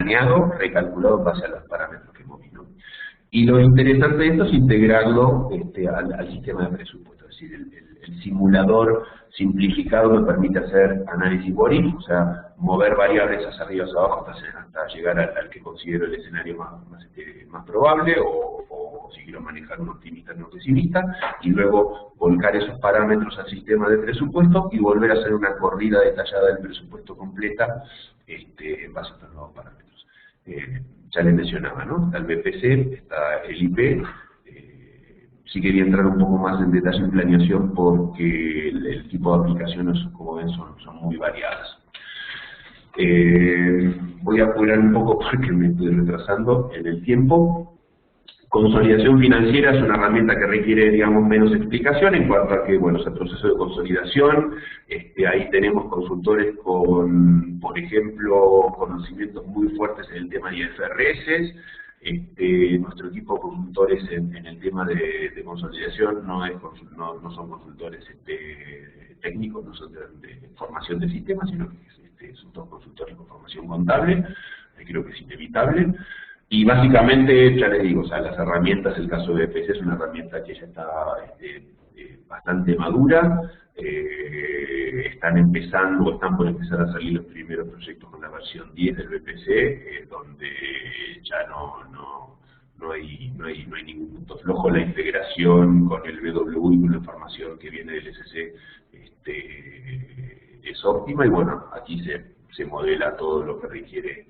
planeado, recalculado en base a los parámetros que hemos visto. Y lo interesante de esto es integrarlo al sistema de presupuesto, es decir, el simulador simplificado me permite hacer análisis what if, o sea, mover variables hacia arriba hacia abajo hasta llegar al que considero el escenario más probable, o si quiero manejar un optimista no pesimista, y luego volcar esos parámetros al sistema de presupuesto y volver a hacer una corrida detallada del presupuesto completa en base a estos nuevos parámetros. Ya les mencionaba, ¿no? Está el BPC, está el IP. Sí quería entrar un poco más en detalle en planeación porque el tipo de aplicaciones, como ven, son muy variadas. Voy a apurar un poco porque me estoy retrasando en el tiempo. Consolidación financiera es una herramienta que requiere, digamos, menos explicación en cuanto a que, bueno, es el proceso de consolidación. Ahí tenemos consultores con, por ejemplo, conocimientos muy fuertes en el tema de IFRS. Nuestro equipo de consultores en el tema de consolidación no son consultores técnicos, no son de formación de sistemas, sino que son todos consultores con formación contable, creo que es inevitable. Y básicamente, ya les digo, o sea, las herramientas, el caso de BPC es una herramienta que ya está bastante madura, están empezando, están por empezar a salir los primeros proyectos con la versión 10 del BPC, donde ya no hay ningún punto flojo. La integración con el BW y con la información que viene del SC es óptima, y bueno, aquí se modela todo lo que requiere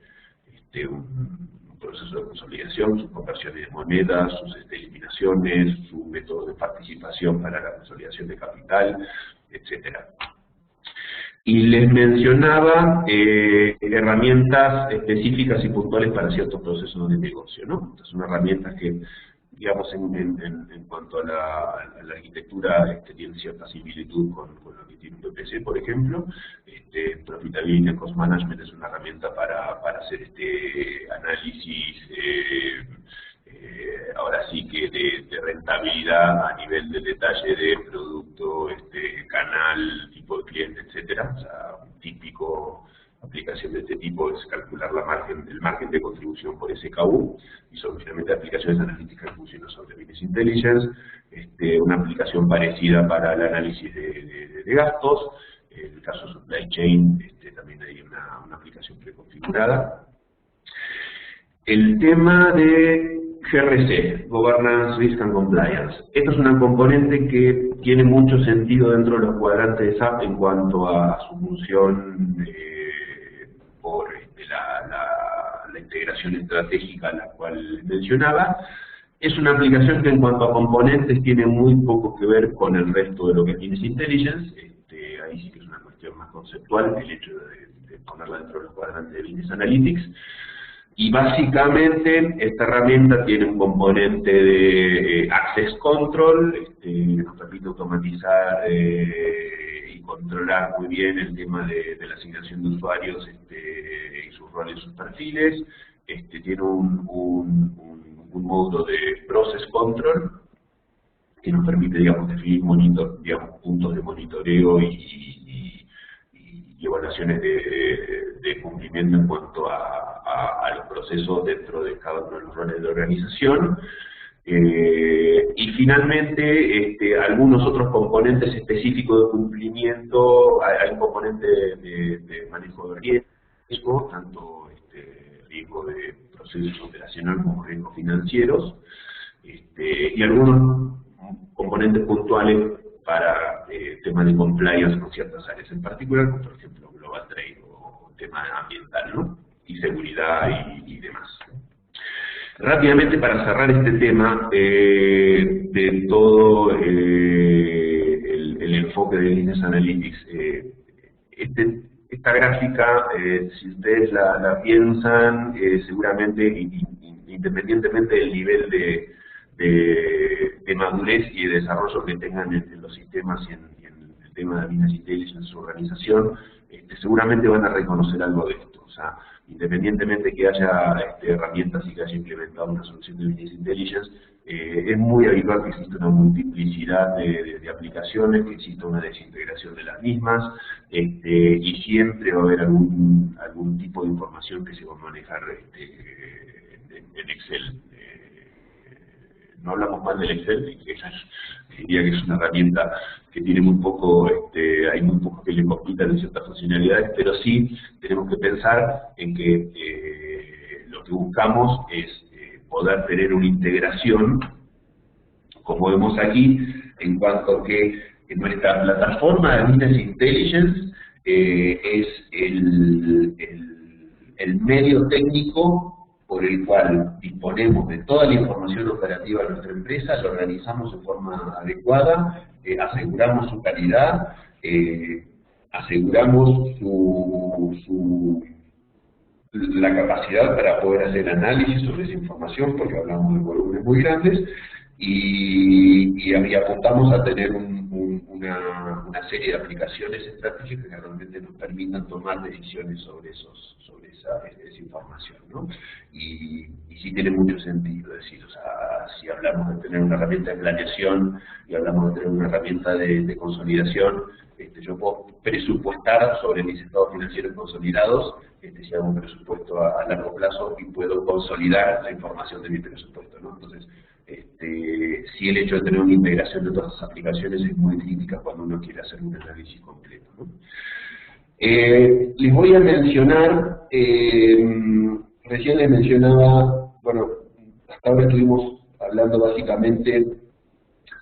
un proceso de consolidación, sus conversiones de monedas, sus eliminaciones, su método de participación para la consolidación de capital, etcétera. Y les mencionaba herramientas específicas y puntuales para ciertos procesos de negocio, ¿no? Estas son herramientas que, digamos, en cuanto a la arquitectura, tienen cierta similitud con lo que tiene un PPC, por ejemplo. Profitability and Cost Management es una herramienta para hacer análisis, ahora sí que de rentabilidad a nivel de detalle de producto, canal, tipo de cliente, etcétera. O sea, un típico aplicación de este tipo es calcular el margen de contribución por SKU, y son finalmente aplicaciones analíticas que funcionan sobre Business Intelligence. Una aplicación parecida para el análisis de gastos. En el caso de Supply Chain también hay una aplicación preconfigurada. El tema de GRC, Governance, Risk and Compliance. Esto es una componente que tiene mucho sentido dentro de los cuadrantes de SAP en cuanto a su función por la integración estratégica a la cual mencionaba. Es una aplicación que en cuanto a componentes tiene muy poco que ver con el resto de lo que es Business Intelligence. Ahí sí que es una cuestión más conceptual, el hecho de ponerla dentro de los cuadrantes de Business Analytics. Y básicamente esta herramienta tiene un componente de Access Control, que nos permite automatizar y controlar muy bien el tema de la asignación de usuarios y sus roles y sus perfiles. Tiene un módulo de Process Control que nos permite, digamos, definir puntos de monitoreo y evaluaciones de cumplimiento en cuanto a los procesos dentro de cada uno de los roles de la organización. Y finalmente, algunos otros componentes específicos de cumplimiento. Hay un componente de manejo de riesgo, tanto riesgo de procesos operacionales como riesgos financieros, y algunos componentes puntuales para temas de compliance con ciertas áreas en particular, como por ejemplo Global Trade o tema ambiental, ¿no? Y seguridad y demás. Rápidamente, para cerrar este tema de todo el enfoque de Business Analytics, esta gráfica, si ustedes la piensan, seguramente, independientemente del nivel de madurez y de desarrollo que tengan en los sistemas y en sistema de Business Intelligence en su organización, seguramente van a reconocer algo de esto. O sea, independientemente que haya herramientas y que haya implementado una solución de Business Intelligence, es muy habitual que exista una multiplicidad de aplicaciones, que exista una desintegración de las mismas, y siempre va a haber algún tipo de información que se va a manejar en Excel. No hablamos mal del Excel, diría que es una herramienta que tiene muy poco, hay muy pocos que le compitan en ciertas funcionalidades, pero sí tenemos que pensar en que lo que buscamos es poder tener una integración, como vemos aquí, en cuanto que nuestra plataforma de Business Intelligence es el medio técnico por el cual disponemos de toda la información operativa de nuestra empresa, la organizamos de forma adecuada, aseguramos su calidad, aseguramos la capacidad para poder hacer análisis sobre esa información, porque hablamos de volúmenes muy grandes, y apuntamos a tener una serie de aplicaciones estratégicas que realmente nos permitan tomar decisiones sobre esa información, ¿no? Y sí tiene mucho sentido decir, o sea, si hablamos de tener una herramienta de planeación y hablamos de tener una herramienta de consolidación, yo puedo presupuestar sobre mis estados financieros consolidados, si hago un presupuesto a largo plazo y puedo consolidar la información de mi presupuesto, ¿no? Entonces, sí, el hecho de tener una integración de todas esas aplicaciones es muy crítica cuando uno quiere hacer un análisis completo, ¿no? Les voy a mencionar, recién les mencionaba, bueno, hasta ahora estuvimos hablando básicamente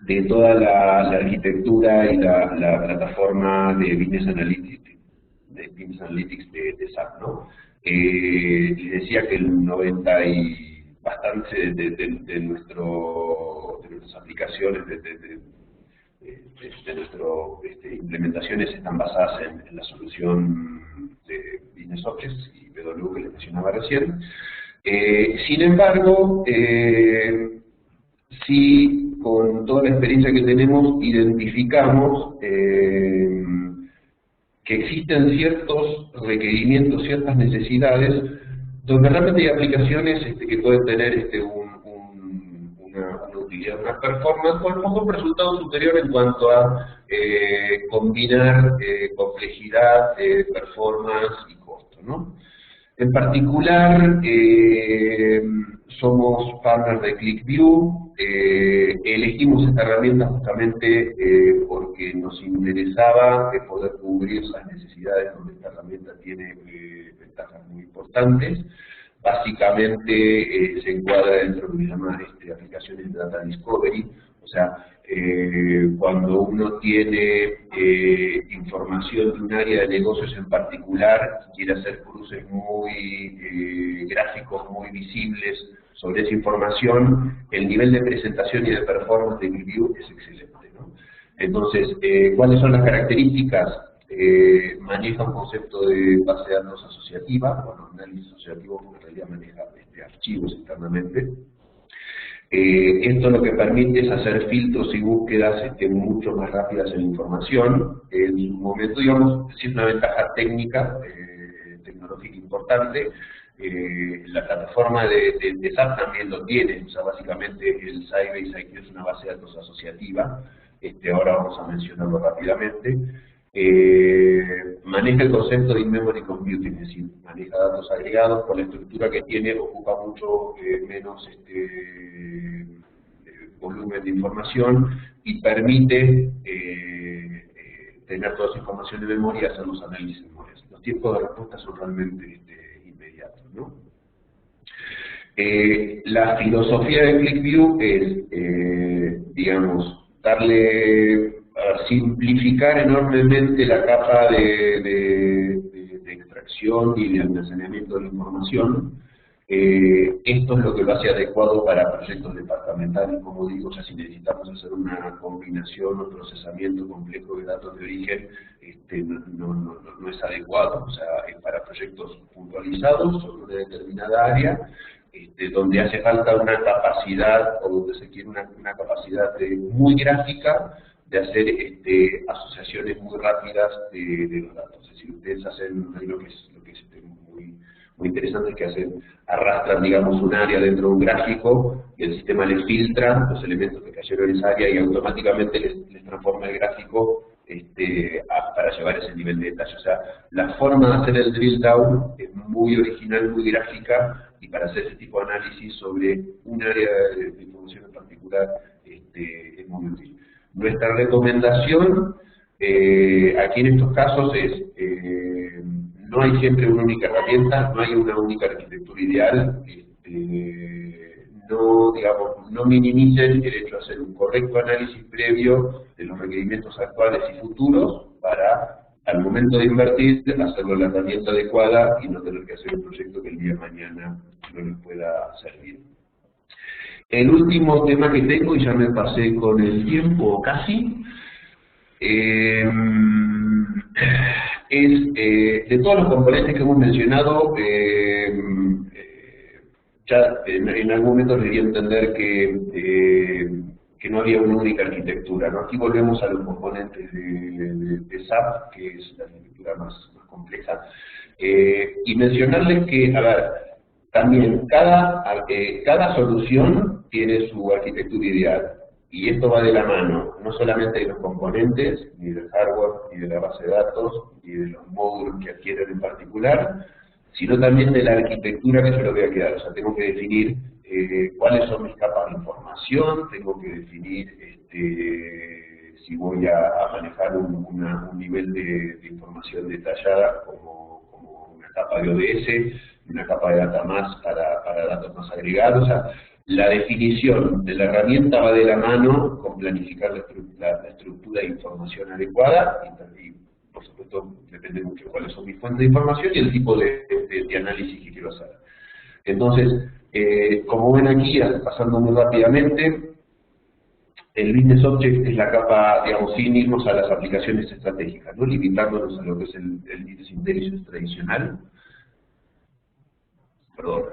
de toda la arquitectura y la plataforma de Business Analytics de SAP, ¿no? Les decía que el 90 y bastante de nuestras aplicaciones, de nuestras implementaciones están basadas en la solución de Business Objects y BW que les mencionaba recién. Sin embargo, sí, con toda la experiencia que tenemos, identificamos que existen ciertos requerimientos, ciertas necesidades, donde realmente hay aplicaciones que pueden tener una utilidad, una performance, o a lo mejor un resultado superior en cuanto a combinar complejidad, performance y costo, ¿no? En particular, somos partners de ClickView. Elegimos esta herramienta justamente porque nos interesaba poder cubrir las necesidades donde esta herramienta tiene ventajas muy importantes. Básicamente se encuadra dentro de lo que se llama aplicaciones de Data Discovery, o sea, cuando uno tiene información de un área de negocios en particular y quiere hacer cruces muy gráficos, muy visibles sobre esa información, el nivel de presentación y de performance de ClickView es excelente, ¿no? Entonces, ¿cuáles son las características? Maneja un concepto de base de datos asociativa, bueno, análisis asociativo porque en realidad maneja archivos internamente. Esto lo que permite es hacer filtros y búsquedas mucho más rápidas en la información. En su momento, digamos, sí es una ventaja técnica, tecnológica importante. La plataforma de SAP también lo tiene, o sea, básicamente el Sybase IQ es una base de datos asociativa. Ahora vamos a mencionarlo rápidamente. Maneja el concepto de in-memory computing, es decir, maneja datos agregados, por la estructura que tiene ocupa mucho menos volumen de información y permite tener toda esa información en memoria y hacer los análisis en memoria. Los tiempos de respuesta son realmente inmediatos, ¿no? La filosofía de ClickView es, digamos, simplificar enormemente la capa de extracción y de almacenamiento de la información. Esto es lo que lo hace adecuado para proyectos departamentales, como digo, ya si necesitamos hacer una combinación o procesamiento complejo de datos de origen, no es adecuado, o sea, es para proyectos puntualizados sobre una determinada área, donde hace falta una capacidad, o donde se quiere una capacidad muy gráfica, de hacer asociaciones muy rápidas de los datos. Es decir, ustedes hacen lo que es muy interesante, que arrastran, digamos, un área dentro de un gráfico y el sistema les filtra los elementos que cayeron en esa área y automáticamente les transforma el gráfico para llevar ese nivel de detalle. O sea, la forma de hacer el drill down es muy original, muy gráfica, y para hacer ese tipo de análisis sobre un área de información en particular es muy útil. Nuestra recomendación aquí en estos casos es no hay siempre una única herramienta, no hay una única arquitectura ideal. No minimicen el hecho de hacer un correcto análisis previo de los requerimientos actuales y futuros para, al momento de invertir, hacerlo en la herramienta adecuada y no tener que hacer un proyecto que el día de mañana no les pueda servir. El último tema que tengo, y ya me pasé con el tiempo casi, es de todos los componentes que hemos mencionado, ya en algún momento les di a entender que no había una única arquitectura, ¿no? Aquí volvemos a los componentes de SAP, que es la arquitectura más compleja, y mencionarles que, a ver, también cada solución tiene su arquitectura ideal. Y esto va de la mano, no solamente de los componentes, ni del hardware, ni de la base de datos, ni de los módulos que adquieren en particular, sino también de la arquitectura que yo le voy a quedar. O sea, tengo que definir cuáles son mis capas de información, tengo que definir si voy a manejar un nivel de información detallada como una capa de ODS, y una capa de data más para datos más agregados. O sea, la definición de la herramienta va de la mano con planificar la estructura de información adecuada y por supuesto, depende mucho de cuáles son mis fuentes de información y el tipo de análisis que quiero hacer. Entonces, como ven aquí, pasando muy rápidamente, el Business Object es la capa, digamos, sin irnos a las aplicaciones estratégicas, ¿no? Limitándonos a lo que es el Business Intelligence tradicional. Perdón.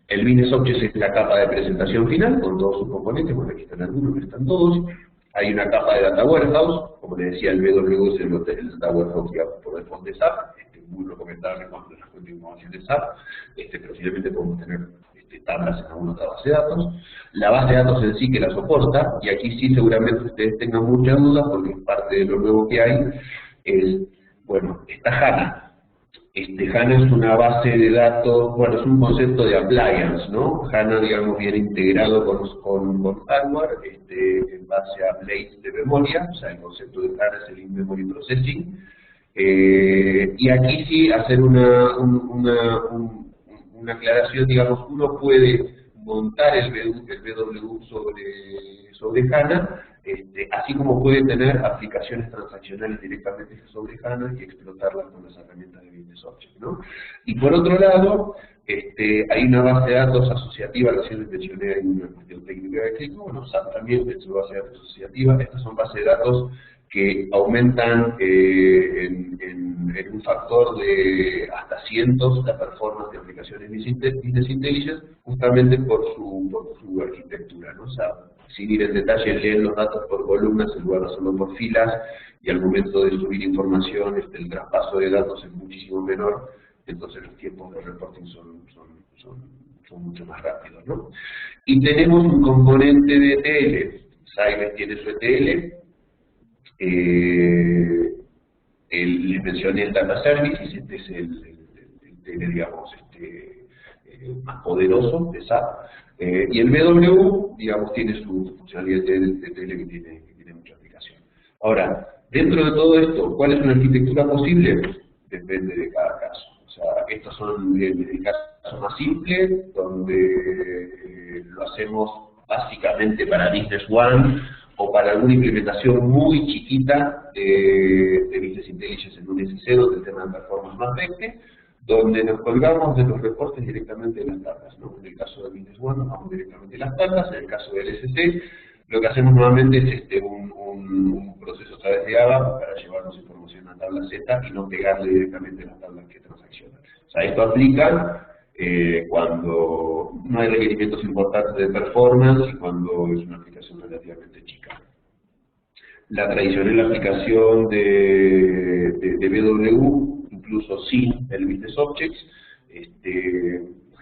El Business Object es la capa de presentación final con todos sus componentes. Bueno, aquí están algunos, no están todos. Hay una capa de Data Warehouse, como les decía, el BW es el Data Warehouse por default de SAP, muy recomendable cuando la fuente de información de SAP, pero finalmente podemos tener tablas en alguna otra base de datos. La base de datos en sí que la soporta, y aquí sí seguramente ustedes tengan muchas dudas porque parte de lo nuevo que hay es, bueno, está HANA. HANA es una base de datos, bueno, es un concepto de appliance, ¿no? HANA, digamos, viene integrado con hardware, en base a blades de memoria, o sea, el concepto de HANA es el in-memory processing, y aquí sí hacer una aclaración, digamos, uno puede montar el BW sobre HANA, así como puede tener aplicaciones transaccionales directamente sobre HANA y explotarlas con las herramientas de Business Object, ¿no? Y por otro lado, hay una base de datos asociativa, recién les mencioné en una cuestión técnica de clic, bueno, SAP también es su base de datos asociativa. Estas son bases de datos que aumentan en un factor de hasta cientos la performance de aplicaciones Business Intelligence, justamente por su arquitectura, ¿no? O sea, sin ir en detalle, leen los datos por columnas en lugar de hacerlo por filas, y al momento de subir información, el traspaso de datos es muchísimo menor, entonces los tiempos de reporting son mucho más rápidos, ¿no? Y tenemos un componente de ETL. Sybase tiene su ETL. Les mencioné el Data Services, este es el digamos, más poderoso de SAP. Y el BW, digamos, tiene su funcionalidad de ETL que tiene mucha aplicación. Ahora, dentro de todo esto, ¿cuál es una arquitectura posible? Depende de cada caso. O sea, estos son el caso más simple, donde lo hacemos básicamente para Business One, o para alguna implementación muy chiquita de Business Intelligence en un SIC, donde el tema de performance más recte, donde nos colgamos de los reportes directamente de las tablas, ¿no? En el caso de Business One nos vamos directamente a las tablas, en el caso del SC, lo que hacemos nuevamente es un proceso a través de ABAP para llevarnos información a tabla Z y no pegarle directamente a las tablas que transaccionan. O sea, esto aplica cuando no hay requerimientos importantes de performance y cuando es una aplicación relativamente chica. La tradicional aplicación de BW, incluso sin el Business Objects,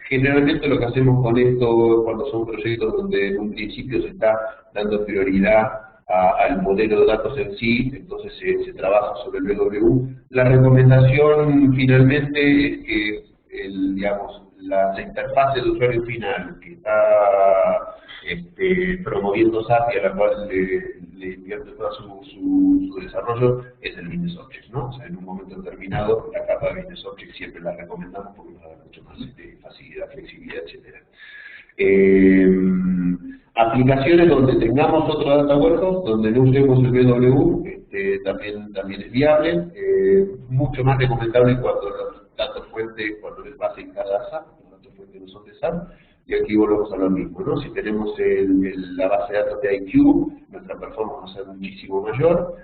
generalmente lo que hacemos con esto, cuando son proyectos donde en un principio se está dando prioridad al modelo de datos en sí, entonces se trabaja sobre el BW. La recomendación finalmente es que digamos, la interfaz de usuario final que está promoviendo SAP y a la cual le invierte todo su desarrollo es el Business Objects, ¿no? O sea, en un momento determinado la capa de Business Objects siempre la recomendamos porque nos da mucho más facilidad, flexibilidad, etc. Aplicaciones donde tengamos otro data warehouse, donde no usemos el BW, también es viable, mucho más recomendable cuando los datos fuentes, cuando les base en cada SAP, los datos fuentes no son de SAP, y aquí volvemos a lo mismo, ¿no? Si tenemos la base de datos de IQ, nuestra performance va a ser muchísimo mayor,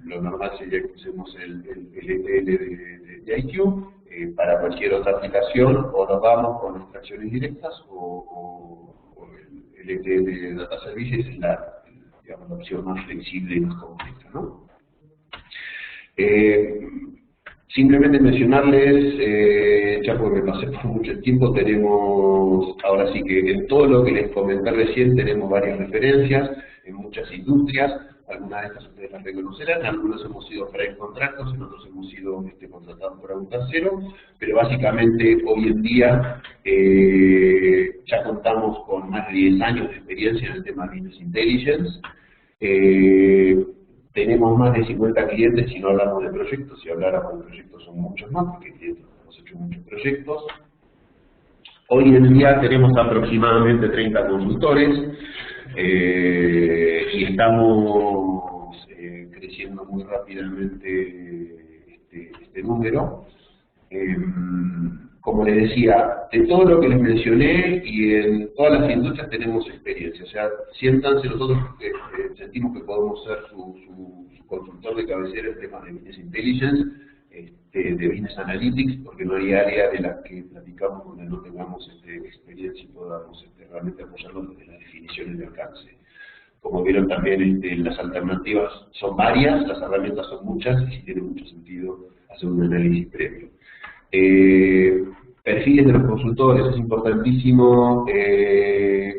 lo normal sería que usemos el ETL de IQ, para cualquier otra aplicación, o nos vamos con extracciones directas, o el ETL de Data Services es digamos, la opción más flexible y más completa, ¿no? Simplemente mencionarles, ya porque me pasé por mucho tiempo, tenemos, ahora sí que en todo lo que les comenté recién tenemos varias referencias en muchas industrias, algunas de estas ustedes las reconocerán, algunos hemos sido frame contractors, en otros hemos sido contratados por algún tercero, pero básicamente hoy en día ya contamos con más de 10 años de experiencia en el tema de Business Intelligence. Tenemos más de 50 clientes si no hablamos de proyectos, si habláramos de proyectos son muchos más, porque clientes hemos hecho muchos proyectos. Hoy en día tenemos aproximadamente 30 consultores y estamos creciendo muy rápidamente este número. Como les decía, de todo lo que les mencioné y en todas las industrias tenemos experiencia, o sea, siéntanse, nosotros sentimos que podemos ser su consultor de cabecera en temas de Business Intelligence, de Business Analytics, porque no hay área de la que platicamos donde no tengamos experiencia y podamos realmente apoyarnos desde las definiciones de alcance. Como vieron también, las alternativas son varias, las herramientas son muchas y sí tiene mucho sentido hacer un análisis previo. Perfiles de los consultores, es importantísimo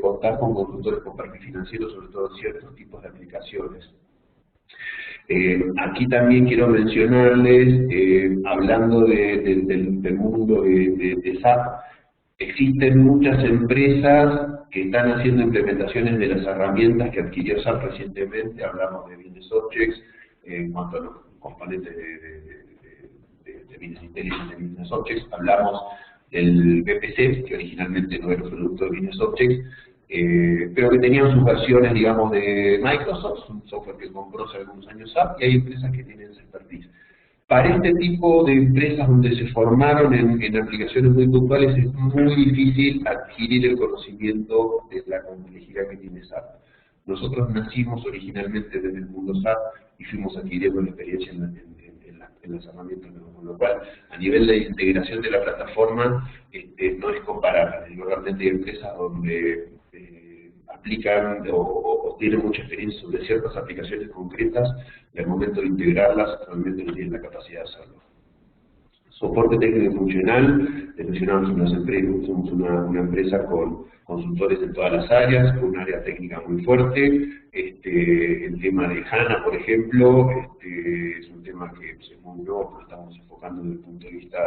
contar con consultores con perfil financiero, sobre todo en ciertos tipos de aplicaciones. Aquí también quiero mencionarles, hablando del mundo de SAP, existen muchas empresas que están haciendo implementaciones de las herramientas que adquirió SAP recientemente, hablamos de Business Objects, en cuanto a los componentes de Business Intelligence de Business Objects, hablamos del BPC, que originalmente no era un producto de Business Objects, pero que tenían sus versiones, digamos, de Microsoft, un software que compró hace algunos años SAP, y hay empresas que tienen esa expertise. Para este tipo de empresas donde se formaron en aplicaciones muy puntuales es muy difícil adquirir el conocimiento de la complejidad que tiene SAP. Nosotros nacimos originalmente desde el mundo SAP y fuimos adquiriendo la experiencia en las herramientas, con lo cual a nivel de integración de la plataforma no es comparable. Realmente hay empresas donde aplican o tienen mucha experiencia sobre ciertas aplicaciones concretas y al momento de integrarlas realmente no tienen la capacidad de hacerlo. Soporte técnico y funcional, mencionamos somos una empresa con consultores en todas las áreas, con un área técnica muy fuerte. El tema de HANA, por ejemplo, es un tema que es muy nuevo, pero estamos enfocando desde el punto de vista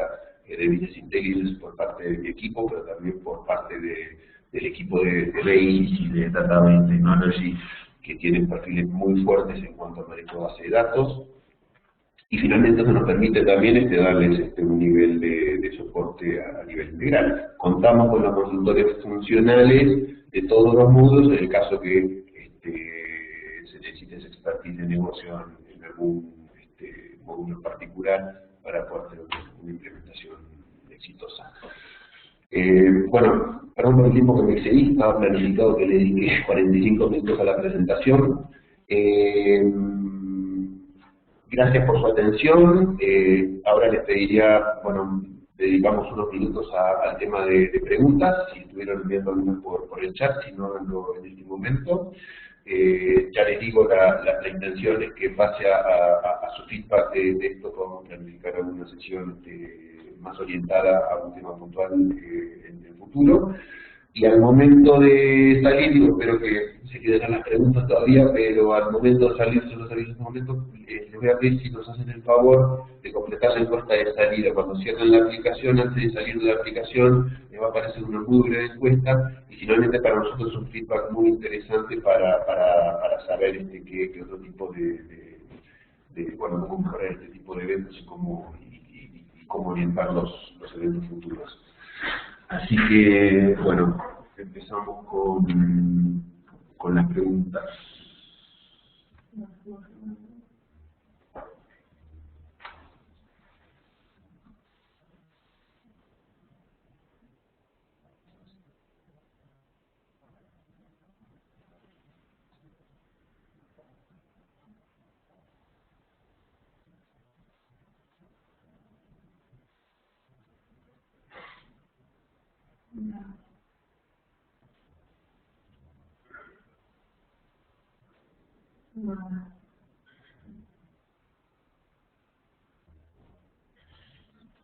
de Business Intelligence por parte de mi equipo, pero también por parte del equipo de BI y de Database Technology, que tienen perfiles muy fuertes en cuanto a manejo de base de datos. Y finalmente eso nos permite también darles un nivel de soporte a nivel integral. Contamos con los consultores funcionales de todos los módulos, en el caso que se necesite esa expertise de negocio en algún módulo particular para poder tener una implementación exitosa. Bueno, perdón por el tiempo que me excedí, estaba planificado que le dediqué 45 minutos a la presentación. Gracias por su atención. Ahora les pediría, bueno, dedicamos unos minutos al tema de preguntas, si estuvieron viendo algunas por el chat, si no háganlo en este momento. Ya les digo, la intención es que en base a su feedback de esto podamos planificar alguna sesión más orientada a un tema puntual en el futuro. Y al momento de salir, digo, espero que se queden las preguntas todavía, pero al momento de salir, si no salir en este momento, les voy a pedir si nos hacen el favor de completar la encuesta de salida. Cuando cierren la aplicación, antes de salir de la aplicación, les va a aparecer una muy breve encuesta, y finalmente para nosotros es un feedback muy interesante para saber qué otro tipo bueno, cómo mejorar este tipo de eventos y cómo orientar los eventos futuros. Así que, bueno, empezamos con las preguntas.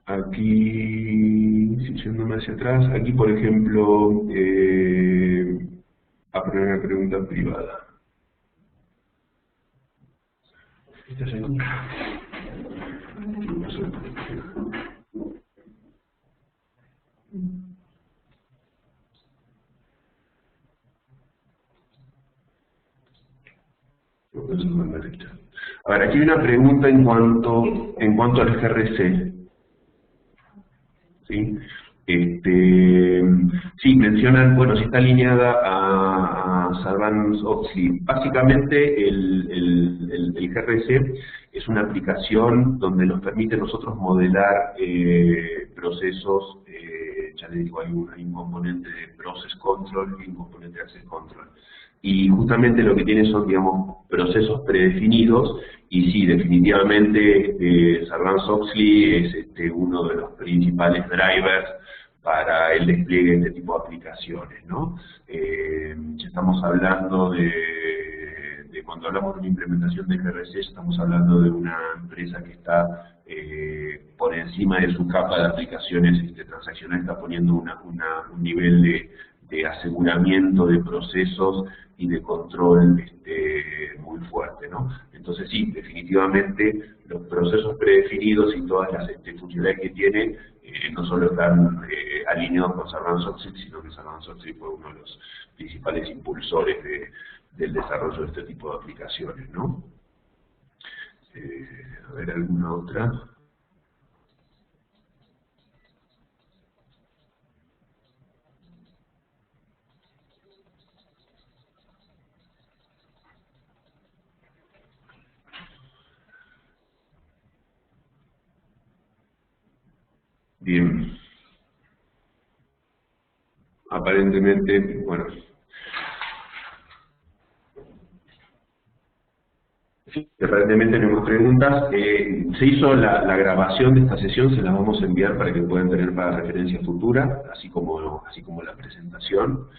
Aquí, si yéndome hacia atrás, aquí por ejemplo, a poner una pregunta privada. Esta es a ver, aquí hay una pregunta en cuanto al GRC. ¿Sí? Sí, mencionan, bueno, si está alineada a Sarbanes-Oxley. Básicamente el GRC es una aplicación donde nos permite a nosotros modelar procesos, ya les digo, hay un componente de Process Control y un componente de Access Control. Y justamente lo que tiene son, digamos, procesos predefinidos, y sí, definitivamente Sarbanes-Oxley es uno de los principales drivers para el despliegue de este tipo de aplicaciones, ¿no? Ya estamos hablando de cuando hablamos de una implementación de GRC, estamos hablando de una empresa que está por encima de su capa de aplicaciones transaccionales, está poniendo un nivel de aseguramiento de procesos y de control muy fuerte, ¿no? Entonces sí, definitivamente los procesos predefinidos y todas las funcionalidades que tiene no solo están alineados con Sarbanes-Oxley, sino que Sarbanes-Oxley fue uno de los principales impulsores del desarrollo de este tipo de aplicaciones, ¿no? A ver, ¿alguna otra? Bien. Aparentemente, bueno. Sí, aparentemente tenemos preguntas. Se hizo la grabación de esta sesión, se la vamos a enviar para que puedan tener para referencia futura, así como la presentación.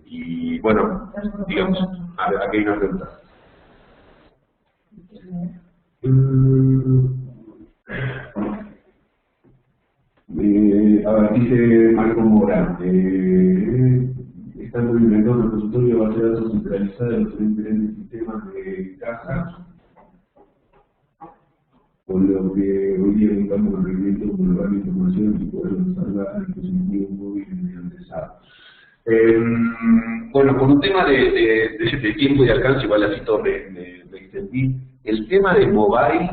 Y bueno, digamos, aquí hay una pregunta. A ver, dice Marco Mora, están implementando un repositorio de base de datos centralizada de los diferentes sistemas de caja, con lo que hoy día contamos con requerimientos de global de información y poder usarla al dispositivo móvil mediante SAP. Bueno, por un tema de tiempo y alcance, igual así todo me extendí. El tema de mobile,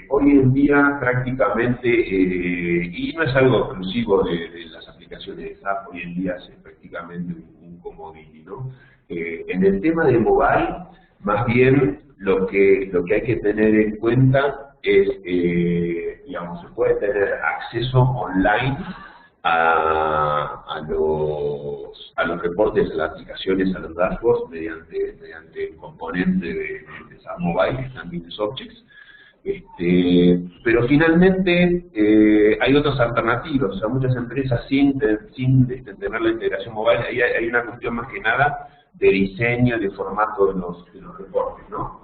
hoy en día prácticamente, y no es algo exclusivo de las aplicaciones de SAP, hoy en día es prácticamente un commodity, ¿no? En el tema de mobile, más bien lo que hay que tener en cuenta es, digamos, se puede tener acceso online a los reportes, a las aplicaciones, a los dashboards mediante el componente de SAP Mobile, que es Business Objects. Pero finalmente hay otras alternativas, o sea, muchas empresas sin tener la integración mobile, ahí hay una cuestión más que nada de diseño y de formato de los reportes, ¿no?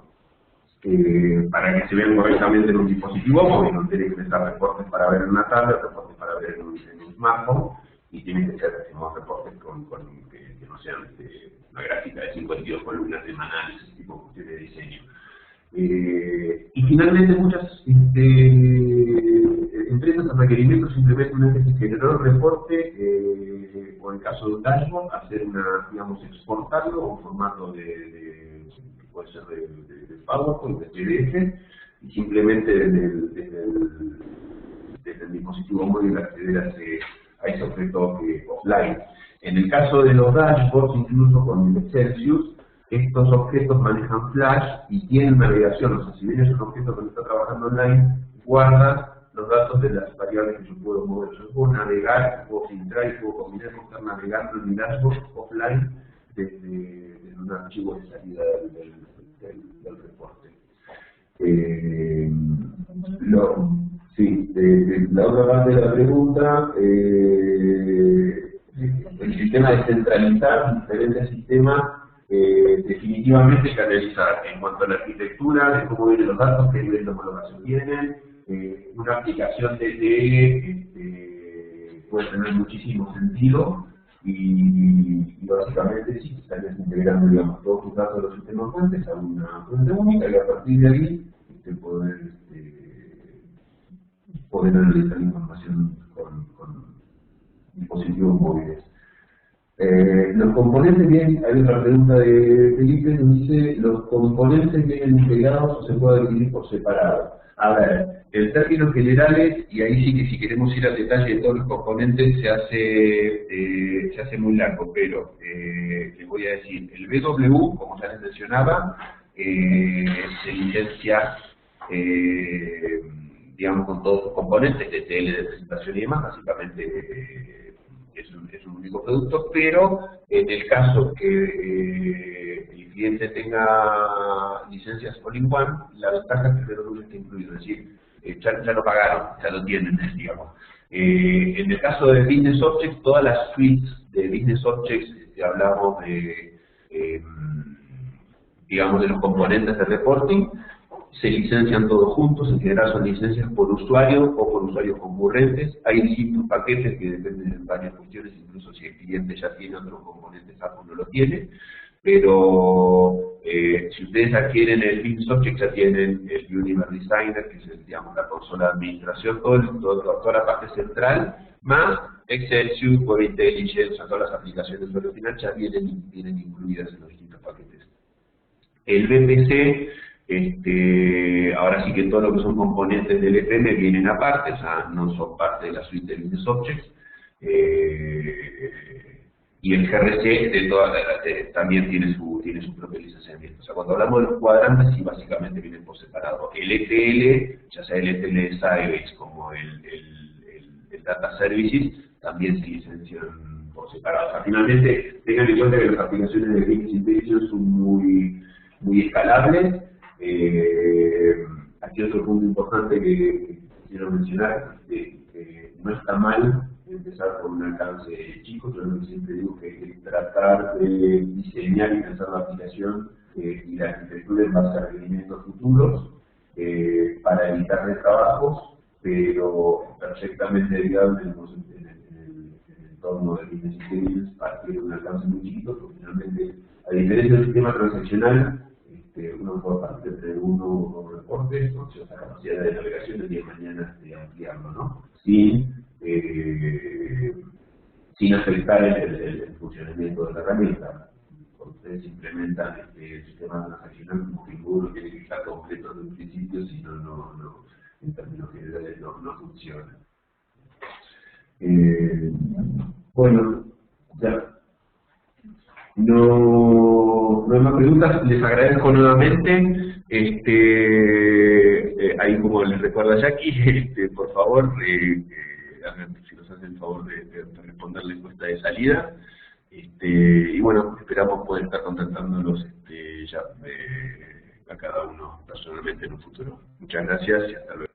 Para que se vean correctamente en un dispositivo móvil, no tiene que estar reportes para ver en una tablet, reportes para ver en un smartphone, y tienen que ser reportes que no sean una gráfica de 52 columnas semanales, ese tipo de cuestiones de diseño. Y finalmente muchas empresas a requerimientos simplemente una vez que se generó el reporte, o en el caso de un dashboard, hacer digamos, exportarlo en formato puede ser de PowerPoint, de PDF, y simplemente desde el dispositivo móvil acceder a ese objeto offline. En el caso de los dashboards, incluso con el Celsius, estos objetos manejan Flash y tienen navegación, o sea, si bien es un objeto que está trabajando online, guarda los datos de las variables que yo puedo mover. Yo puedo navegar, puedo filtrar y puedo combinar con estar navegando en mi dashboard offline desde un archivo de salida del reporte. La otra parte de la pregunta, el sistema descentralizar diferentes sistemas, definitivamente canalizar en cuanto a la arquitectura, de cómo vienen los datos, qué nivel de homologación tienen, una aplicación de puede tener muchísimo sentido y básicamente sí, estarías integrando, digamos, todos tus datos de los sistemas fuentes a una fuente única y a partir de ahí poder analizar la información con dispositivos móviles. Los componentes vienen, hay otra pregunta de Felipe que dice, ¿los componentes vienen integrados o se puede adquirir por separado? A ver, en términos generales, y ahí sí que si queremos ir al detalle de todos los componentes se hace muy largo, pero les voy a decir, el BW, como ya les mencionaba, se licencia digamos con todos sus componentes de TL, de presentación y demás, básicamente es un único producto, pero en el caso que el cliente tenga licencias all-in-one, la ventaja es que el BW está incluido, es decir, ya lo pagaron, ya lo tienen, digamos. En el caso de Business Objects, todas las suites de Business Objects, hablamos de, digamos, de los componentes de reporting, se licencian todos juntos, en general son licencias por usuario o por usuarios concurrentes. Hay distintos paquetes que dependen de varias cuestiones, incluso si el cliente ya tiene otros componentes, Apple no lo tiene. Pero si ustedes adquieren el Business Object, ya tienen el Universe Designer, que es digamos, la consola de administración, toda la parte central, más Excel, Suite, Web Intelligence, todas las aplicaciones de usuario final ya vienen incluidas en los distintos paquetes. El BPC, ahora sí que todo lo que son componentes del EPM vienen aparte, o sea, no son parte de la suite de Business Objects. Y el GRC también tiene su propio licenciamiento. O sea, cuando hablamos de los cuadrantes, sí, básicamente vienen por separado. El ETL, ya sea el ETL de Sybase como el Data Services, también se licencian por separado. O sea, finalmente, tengan en cuenta que las aplicaciones de Business Intelligence son muy escalables. Aquí otro punto importante que quiero mencionar, no está mal empezar con un alcance chico. Yo lo que siempre digo que hay que tratar de diseñar y pensar la aplicación y la arquitectura en base a requerimientos futuros para evitar retrabajos, pero perfectamente viable en el entorno de Business Intelligence partir de un alcance muy chiquito, porque finalmente, a diferencia del sistema transaccional, uno puede partir de uno reportes, con cierta capacidad de navegación el día de mañana ampliarlo, ¿no? Sin afectar el funcionamiento de la herramienta. Cuando ustedes implementan el sistema transaccional, como que uno tiene que estar completo desde un principio, si no, en términos generales no funciona. Bueno, ya. No hay más preguntas, les agradezco nuevamente. Ahí como les recuerda Jackie, por favor, si nos hacen el favor de responder la encuesta de salida. Y bueno, esperamos poder estar contactándolos ya a cada uno personalmente en un futuro. Muchas gracias y hasta luego.